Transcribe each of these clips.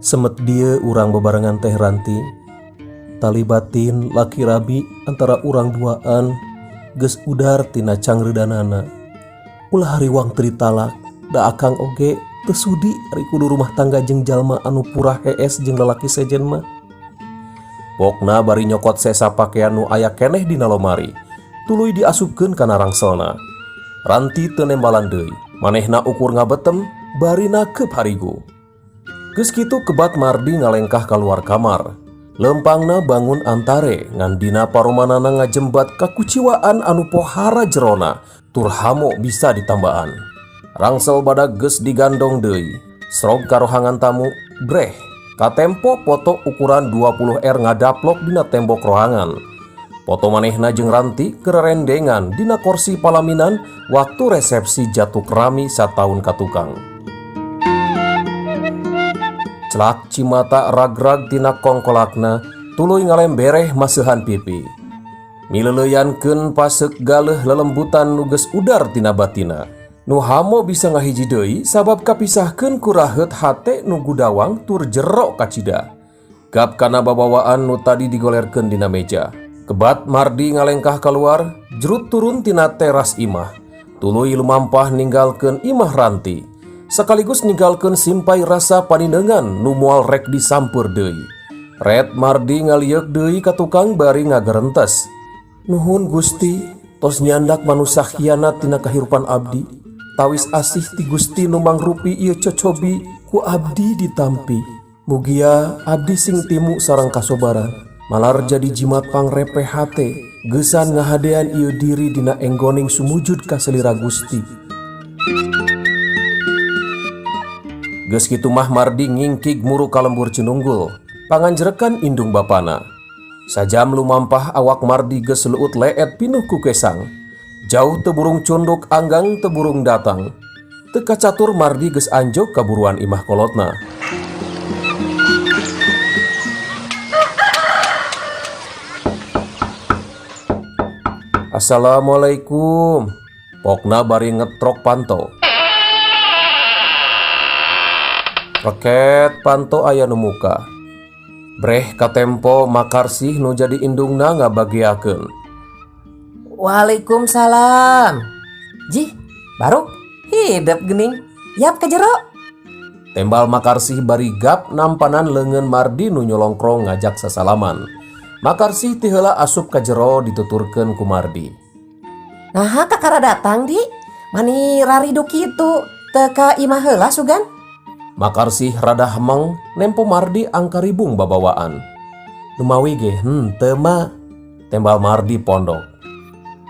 Semet dia urang bebarengan teh Ranti. Tali batin laki rabi antara urang duaan geus udar tina cangredanana. Ulah hariwang teu ditalak, da akang oge teu sudi ari kudu rumah tangga jeung jalma anu purah hees jeung lalaki sejen mah. Pokna bari nyokot sesa pakean nu aya keneh dina lomari, tuluy diasupkeun kana rangselna. Ranti teu nembalan deui, manehna ukur ngabetem bari nakeup harigu. Geus kitu kebat Mardi ngalengkah kaluar kamar. Lempangna bangun antare ngan dina paromanana ngajembat kakuciwaan anu pohara jerona tur hamo bisa ditambaan. Rangsel badag geus digandong deui. Srog karohangan tamu, breh, katempo foto ukuran 20R ngadaplok dina tembok rohangan. Foto manehna jeung Ranti kererendengan dina kursi palaminan waktu resepsi Jatuk Rami sataun katukang. Celak cimata ragrag tina kongkolakna tuluy ngalembereh maseuhan pipi. Mileleuyankeun pasek galeh lelembutan nu geus udar tina batina. Nu hamo bisa ngahiji deui sabab kapisahkeun ku raheut hate nu gudawang tur jero kacida. Gap kana babawaan nu tadi digolerkeun dina meja. Kebat Mardi ngalengkah kaluar, jerut turun tina teras imah. Tuluy lumampah ninggalkeun imah Ranti. Sekaligus ninggalkeun simpai rasa panindeungan nu moal rek disamper deui. Red Mardi ngalieuk deui ka tukang bari ngagerentes. Nuhun Gusti, tos nyandak manusa khianat tina kahirupan abdi. Tawis asih ti Gusti nu mangrupi ieu cocobi ku abdi ditampi. Mugia abdi sing timu sareng kasobaran. Malar jadi jimat pangrepeh hate, geusan ngahadean ieu diri dina enggoning sumujud ka selira Gusti. Geus kitu mah Mardi ngingkig muru ka lembur Cinunggul, panganjerekan indung bapana. Sajam lumampah awak Mardi geus leuut leet pinuh ku kesang. Jauh teu burung cunduk anggang teu burung datang. Teu kacatur Mardi geus anjog ka buruan imah kolotna. Assalamualaikum. Pokna bari ngetrok panto. Reket panto aya nu muka. Breh katempo makarsih nu jadi indungna ngabagiakeun. Waalaikumsalam. Jih, baru hidup gening. Yap ka jero. Tembal makarsih bari gap nampanan leungeun Mardi nu nyolongkrong ngajak sasalaman. Makarsih ti heula asup ka jero dituturkeun ku Mardi. Naha kakara datang di? Mani raridu kitu teu ka imah heula sugan? Makarsih rada hemeng nempo Mardi angkaribung babawaan. Numawi ge henteu mah. Tembal Mardi pondok.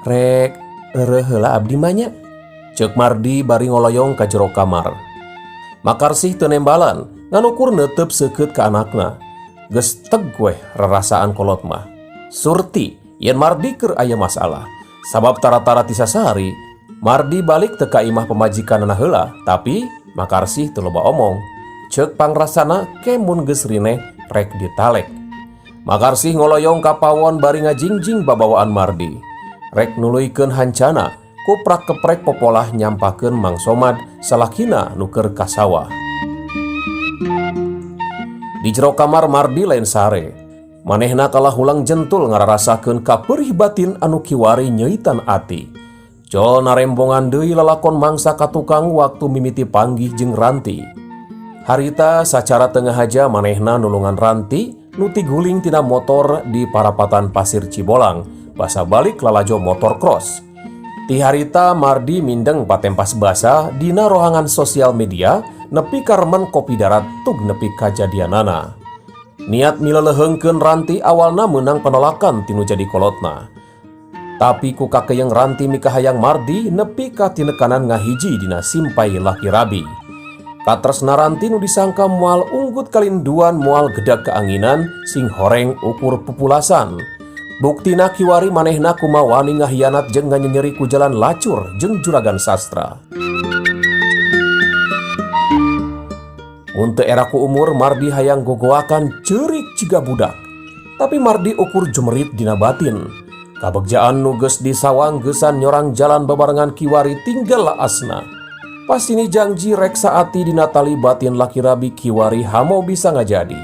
Rek eueuh heula abdi mah nya. Ceuk Mardi bari ngoloyong ka jero kamar. Makarsih teu nembalan ngan ukur neuteup seukeut ka anakna. Geus teg weh rarasaan kolot mah. Surti yen Mardi keur aya masalah. Sabab tara-tara ti sasahari Mardi balik teu ka imah pemajikanna heula, tapi Makarsih teu loba omong. Ceuk pangrasana kemun geus rineh rek ditalek. Makarsih ngoloyong ka pawon bari ngajingjing babawaan Mardi. Rek nuluykeun hancana, kuprak keprek popolah nyampakeun Mang Somad salakina nu keur ka sawah. Di jero kamar Mardi lain sare. Manehna kalah hulang jentul ngararasakeun kapeurih batin anu kiwari nyeuitan ati. Jol narembongan deui lalakon mangsa katukang waktu mimiti panggih jeung Ranti. Harita sacara tengah haja manehna nulungan Ranti nu tiguling tina motor di parapatan Pasir Cibolang. Basa balik lalajo motor cross. Ti harita Mardi mindeng patempas basa dina rohangan sosial media nepi karmen kopi darat tug nepi kajadianana. Niat milelehengkeun Ranti awalna meunang penolakan tinu jadi kolotna. Tapi ku kakeyeng Ranti mikahayang Mardi nepi ka tinekanan ngahiji dina simpai laki rabi. Katresna Ranti nu disangka moal unggut kalinduan moal gedag keanginan sing horeng ukur pupulasan. Buktina kiwari manehna kumawani ngahianat jeung nganyenyeri ku jalan lacur jeung juragan sastra. Mun teu era ku umur Mardi hayang gogoakan ceurik ciga budak. Tapi Mardi ukur jumerit dina batin. Kabegjaan nu geus disawang geusan nyorang jalan babarengan kiwari tinggal asna. Pas ini janji rek saati dina talibatin laki rabi kiwari hamo bisa ngajadi.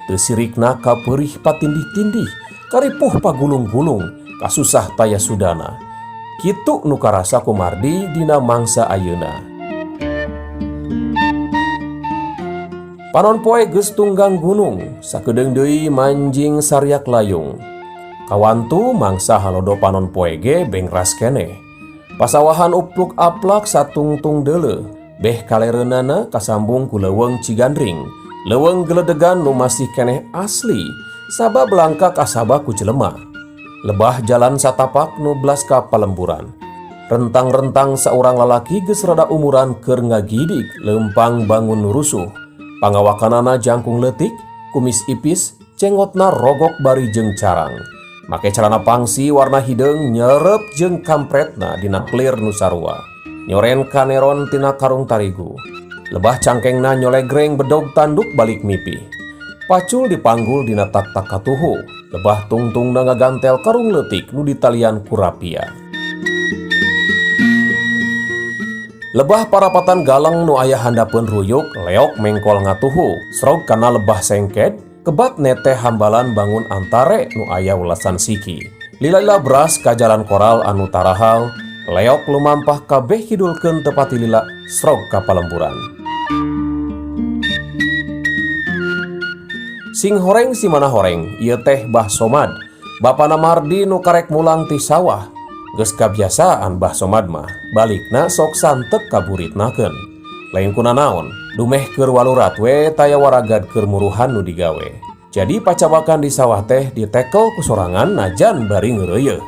Teu sirikna kaperih patindih-tindih, karipuh pagulung-gulung, kasusah taya sudana. Kitu nu karasa ku Mardi dina mangsa ayeuna. Panon poe geus tunggang gunung, sakedeung deui manjing saryak layung. Kawantu mangsa halodo panon poe ge bengras keneh. Pasawahan upluk aplak satungtung deuleu, beh kalereunana kasambung ku leuweung Cigandring. Leuweung geledegan nu masih keneh asli, sabab langka kasaba ku jelema. Lebah jalan satapak nu blas ka palemburan. Rentang-rentang saurang lalaki geus rada umuran keur ngagidik leumpang bangun nu rusuh. Pangawakanana jangkung leutik, kumis ipis, cenggotna rogok bari jeung carang. Make celana pangsi warna hideung nyerep jeung kampretna dina plir nu sarua. Nyoren kaneron tina karung tarigu. Lebah cangkengna nyolegreng bedog tanduk balik mipih. Pacul dipanggul dina tak-tak katuhu. Lebah tungtungna ngagantel karung leutik nu ditalian ku rapia. Lebah parapatan galang nu aya handapeun ruyuk leok mengkol ngatuhu. Srog kana lebah sengket, kebat nete hambalan bangun antare nu aya ulasan siki. Lila-lila beras ka jalan koral anu tarahal, leok lumampah kabeh hidulkeun tepati lila srog ka palemburan. Sing horeng si mana horeng, ieu teh Bah Somad, bapana Mardi nu karek mulang ti sawah. Geus kabiasaan Bah Somad mah, balikna sok santek kaburitnakeun. Lain kunanaon, dumeh keur walurat we taya waragad keur muruhan nu digawe. Jadi pacabakan di sawah teh ditekel ku sorangan najan bari ngeureuyeuh.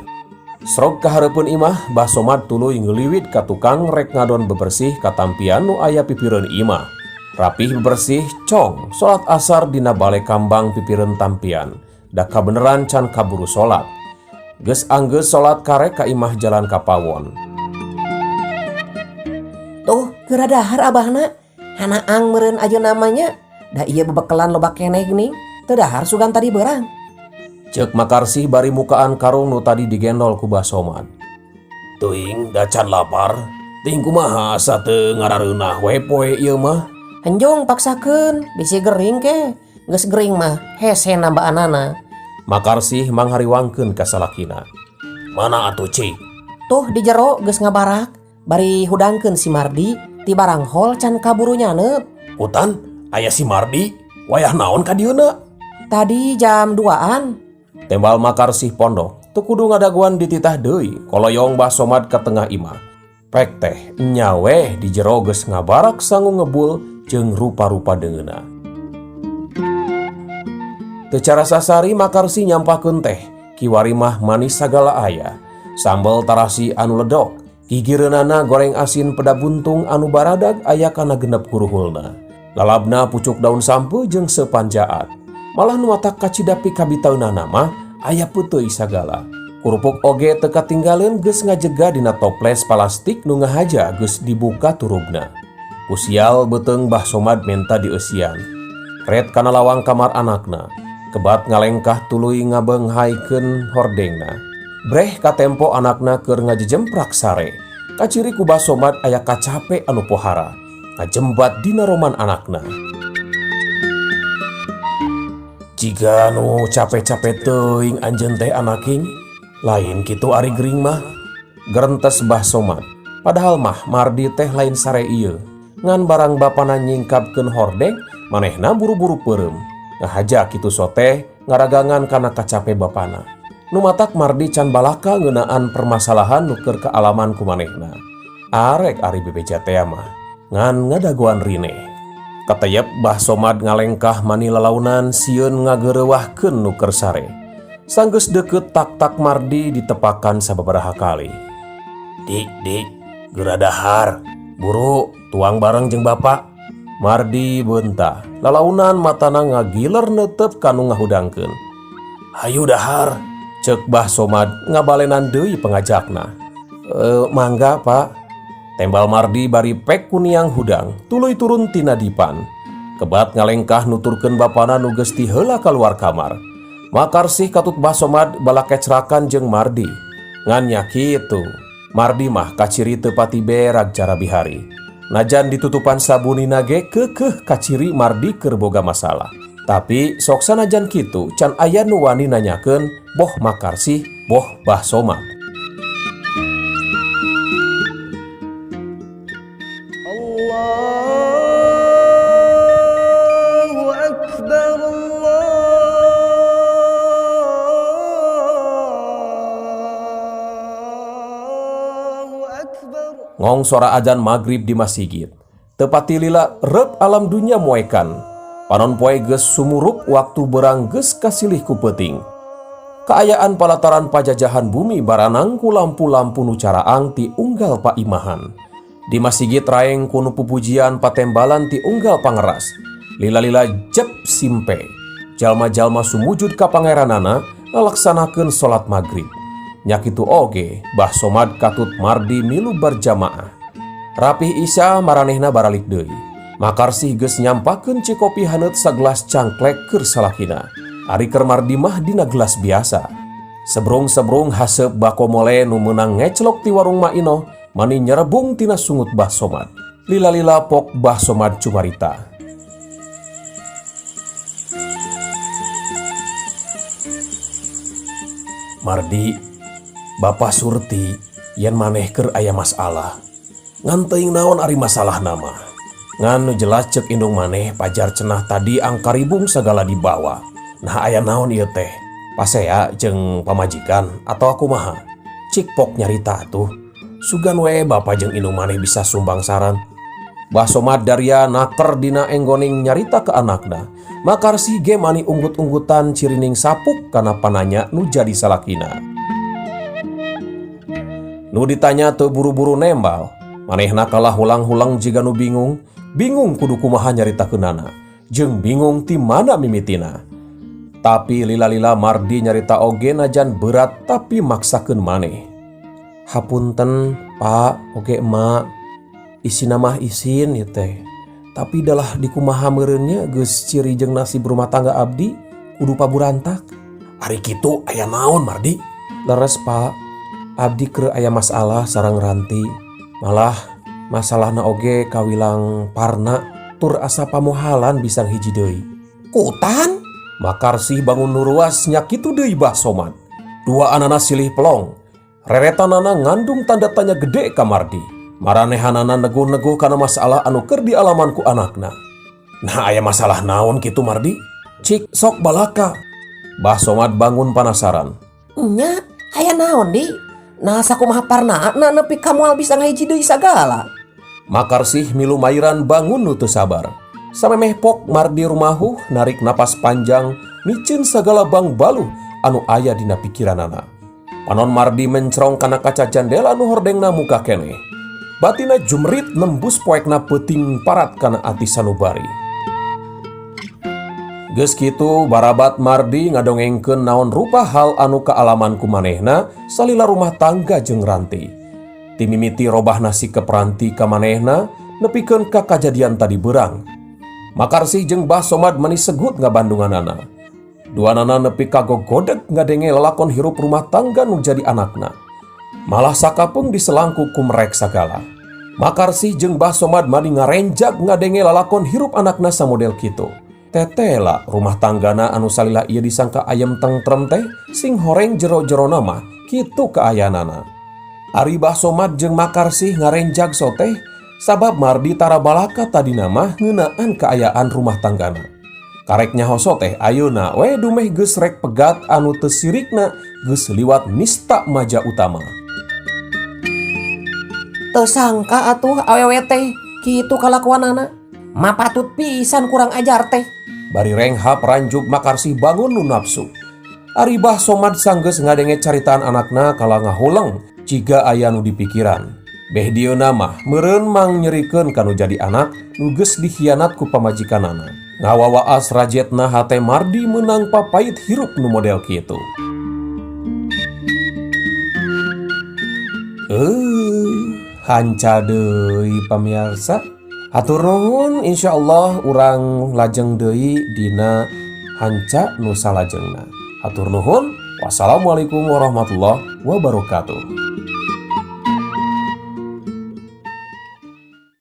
Srog kahareupeun imah, Bah Somad tuluy ngeuliwit ka tukang rek ngadon bebersih katampian nu aya pipireun imah. Rapih bebersih cong salat asar dina bale kambang pipireun tampian. Da kabeneran can kaburu salat. Geus anggeus salat karek ka imah jalan ka pawon. Tuh, geura dahar abahna. Hanaang meureun ajeun namanya. Da ieu bebekelan loba keneh geuning. Teu dahar sugan tadi beurang. Ceuk Makarsih bari mukaan karung nu tadi digendol ku Bah Somad. Teuing da can lapar. Ting kumaha asa teu ngarareunah we poe ieu mah? Anjong paksakeun, bisi gering ke. Geus gering mah hese nambaanana. Makarsih manghariwangkeun ka salakina. Mana atuh cik? Tuh di jero geus ngabarak. Bari hudangkeun si Mardi ti barang hol can kaburu nyanep. Hutan, aya si Mardi, wayah naon ka dieuna? Tadi jam 2-an. Tembal Makarsih pondok, teu kudu ngadaguan dititah deui, koloyong Bah Somad ka tengah imah. Pek teh nyawe di jero geus ngabarak sangu ngebul jeung rupa-rupa deungeuna. Teu cara sasari Makarsih nyampahkeun teh, kiwari mah manis sagala aya. Sambal tarasi anu ledok, gigireunana goreng asin peda buntung anu baradag aya kana genep kuruhulna. Lalabna pucuk daun sampu jeung sepanjaat. Malah nu matak kacidapi kabitaeunana mah aya peuteui sagala. Kurupuk oge teu katinggaleun geus ngajega dina toples plastik nu ngahaja geus dibuka turugna. Kusial beteung Bah Somad menta dieusian. Red kana lawang kamar anakna. Kebat ngalengkah tuluy ngabeunghaikeun hordengna. Breh katempo anakna keur ngajejemprak sare. Kaciri ku Bah Somad aya kacape anu pohara. Ngajembat dina roman anakna. Jiga nu capek-capek teuing anjeun teh anaking. Lain kitu ari gering mah. Gerentes Bah Somad. Padahal mah Mardi teh lain sare ieu. Ngan barang bapana nyingkapkeun hordeng, manehna buru-buru peureum. Ngahaja kitu soteh ngaragangan kana kacape bapana. Nu matak Mardi can balaka ngeunaan permasalahan nu keur kaalaman ku manehna. Arek ari bebeja teh mah ngan ngadaguan rine. Katayep Bah Somad ngalengkah mani lalaunan sieun ngageureuwahkeun nu keur sare. Sanggeus deukeut tak-tak Mardi ditepakan sababaraha kali. Dik, geura dahar. Buru, tuang bareng jeung bapak. Mardi beunta. Lalaunan matana ngagiler neuteup kanu ngahudangkeun. Hayu dahar, ceuk Bah Somad ngabalenan deui pengajakna. Mangga pak. Tembal Mardi bari pek kuniang hudang, tuluy turun tina dipan. Kebat ngalengkah nuturkeun bapana nu geus ti heula kaluar kamar. Makarsih katut Bah Somad bala kecrakan jeung Mardi. Ngan nya kitu. Mardi mah kaciri teu pati berag cara bihari. Najan ditutupan sabunina ge keukeuh kaciri Mardi keur boga masalah. Tapi sok sanajan kitu can aya nu wani nanyakeun boh Makarsih, boh Bah Somad. Allahu Akbar, Allahu Akbar. Ngong sora adzan maghrib di masjid. Tepati lila rep alam dunia muekan. Panon poe geus sumurup waktu berang geus kasilih ku peuting. Kaayaan palataran pajajahan bumi baranang ku lampu-lampu nu caraang ti unggal paimahan. Di masjid raeng kuno pupujian patembalan ti unggal pangeras. Lila-lila jep simpe. Jalma-jalma sumujud ka pangeranana ngalaksanakeun salat maghrib. Nyakitu oge Bah Somad katut Mardi milu berjamaah. Rapih isya maranehna baralik deui. Makarsih geus nyampakeun cikopi haneut sagelas cangklek keur salakina. Ari keur Mardi mah dina gelas biasa. Sebrung-sebrung haseup bakomole nu meunang ngeclok ti warung Maino mani nyerebung tina sungut Bah Somad. Lila-lila pok Bah Somad cumarita. Mardi, Bapak Surti yen maneh keur aya masalah. Ngan teuing naon ari masalah nama. Ngan nu jelas cek indung maneh pajar cenah tadi angkaribung segala dibawa. Nah aya naon ieu teh? Pasea jeung pamajikan atau aku maha? Cik pok nyarita atuh. Sugan we Bapak jeung indung maneh bisa sumbang saran. Bah Somad daria naker dina enggoning nyarita ke anakna. Makarsih ge mani unggut-unggutan cirining sapuk kana pananya nu jadi salakina. Nu ditanya teu buru-buru nembal. Manehna kalah hulang-hulang jiga nu bingung. Bingung kudu kumaha nyaritakeunana, jeung bingung ti mana mimitina. Tapi lila-lila Mardi nyarita oge najan berat tapi maksakeun maneh. Hapunten Pak oge emak, isina mah isin ieu teh. Tapi dalah dikumaha meureunnya geus ciri jeung nasib rumah tangga abdi kudu paburantak. Ari kitu aya naon Mardi? Leres Pak, abdi keur aya masalah sareng Ranti. Malah masalahna oge kawilang parna tur asa pamohalan bisa hiji deui. Kutan? Makarsih bangun nuruas nyakitu deui Bah Somad. Dua anana silih pelong. Reretanana ngandung tanda tanya gede ka Mardi. Maranehanana neguh-neguh kana masalah anu keur dialaman ku anakna. Nah aya masalah naon kitu Mardi? Cik sok balaka. Bah Somad bangun penasaran. Nya, aya naon di? Nah sakumaha parnaana nepi ka moal bisa ngahiji deui sagala. Makarsih milu mairan bangun nu teu sabar. Samemeh pok Mardi rumahuh narik napas panjang micin sagala bang baluh anu aya dina pikiranana. Panon Mardi mencrong kana kaca jandela nu hordengna muka keneh. Batina jumrit nembus poekna peuting parat kana ati sanubari. Geus kitu barabat Mardi ngadongengkeun naon rupa hal anu kaalaman ku manehna salila rumah tangga jeung Ranti. Ti mimiti robah nasi keperanti ka manehna nepikeun ka kajadian tadi berang. Makarsih jeung Bah Somad mani segut ngabandunganana. Duanana nepi ka gogodeg ngadenge lalakon hirup rumah tangga nu jadi anakna. Malah sakapeung diselangku ku merek sagala. Makarsih jeung Bah Somad mani ngarenjag ngadenge lalakon hirup anakna samodel kitu. Tetela rumah tanggana anu salila ieu disangka ayem tentrem teh sing horeng jero-jerona mah kitu kaayanana. Ari Bah Somad jeung Makarsih ngarenjag soteh sabab Mardi tara balaka tadina mah ngeunaan kaayaan rumah tanggana. Karek nyahoso teh ayeuna we dumeh geus rek pegat anu teu sirikna geus liwat nista maja utama. Teu sangka atuh awewe teh kitu kalakuanana. Mapatut pisan kurang ajar teh. Bari renghap ranjuk Makarsih bangun nu nafsu. Ari Bah Somad sanggeus ngadenge caritaan anakna kala ngahulang jiga aya nu dipikiran. Beh dieuna mah meureun mang nyerikeun kanu jadi anak nu geus dikhianat ku pamajikanana. Ngawawaas rajetna hate Mardi meunang papait hirup nu model kitu. Hanca deui pamirsa. Hatur nuhun, insyaallah urang lajeng deui dina hanca nu salajengna. Hatur nuhun. Wassalamualaikum warahmatullahi wabarakatuh.